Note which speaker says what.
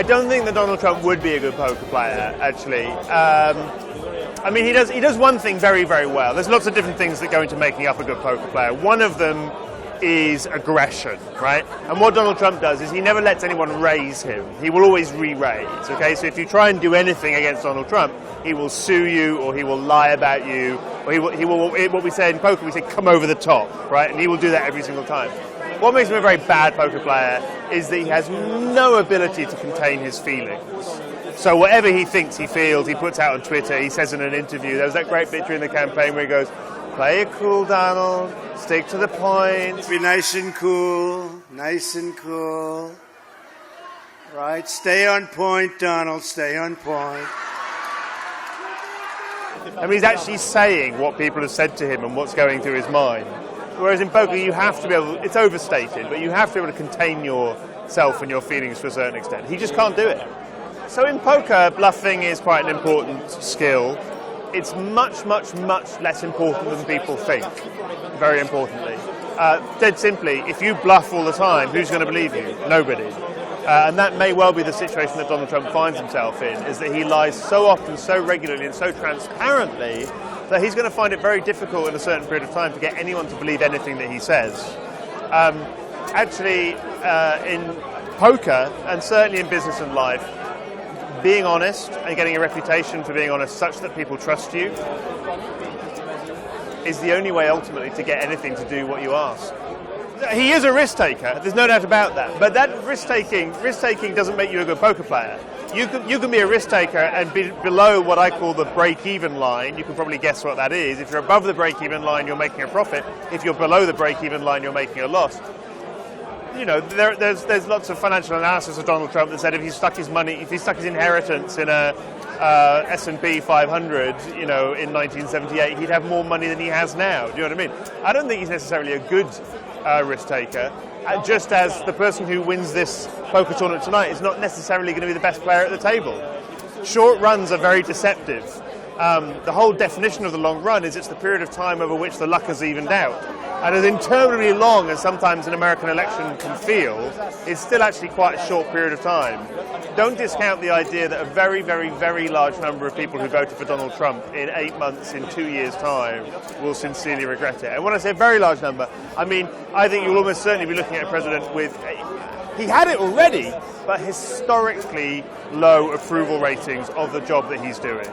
Speaker 1: don't think that Donald Trump would be a good poker player, actually. I mean, he does one thing very, very well. There's lots of different things that go into making up a good poker player. One of them is aggression, right? And what Donald Trump does is he never lets anyone raise him. He will always re-raise, okay? So if you try and do anything against Donald Trump, he will sue you, or he will lie about you, or he will what we say in poker, we say come over the top, right? And he will do that every single time. What makes him a very bad poker player is that he has no ability to contain his feelings. So whatever he thinks he feels, he puts out on Twitter, he says in an interview. There was that great picture in the campaign where he goes, play it cool, Donald. Stick to the point.
Speaker 2: Be nice and cool. Nice and cool. Right? Stay on point, Donald. Stay on point.
Speaker 1: I mean, he's actually saying what people have said to him and what's going through his mind. Whereas in poker, you have to be able, it's overstated, but you have to be able to contain yourself and your feelings to a certain extent. He just can't do it. So in poker, bluffing is quite an important skill. It's much, much, much less important than people think, very importantly. Dead simply, if you bluff all the time, who's going to believe you? Nobody. And that may well be the situation that Donald Trump finds himself in, is that he lies so often, so regularly, and so transparently that he's going to find it very difficult in a certain period of time to get anyone to believe anything that he says. Actually, in poker, and certainly in business and life, being honest and getting a reputation for being honest such that people trust you is the only way ultimately to get anything to do what you ask. He is a risk taker, there's no doubt about that, but that risk taking doesn't make you a good poker player. You can be a risk taker and be below what I call the break-even line. You can probably guess what that is. If you're above the break-even line, you're making a profit. If you're below the break-even line, you're making a loss. You know, there's lots of financial analysis of Donald Trump that said if he stuck his inheritance in a S&P 500, you know, in 1978, he'd have more money than he has now. Do you know what I mean? I don't think he's necessarily a good risk taker. Just as the person who wins this poker tournament tonight is not necessarily going to be the best player at the table. Short runs are very deceptive. The whole definition of the long run is it's the period of time over which the luck has evened out. And as interminably long as sometimes an American election can feel, it's still actually quite a short period of time. Don't discount the idea that a very, very, very large number of people who voted for Donald Trump in 8 months, in 2 years' time, will sincerely regret it. And when I say a very large number, I mean, I think you'll almost certainly be looking at a president with, he had it already, but historically low approval ratings of the job that he's doing.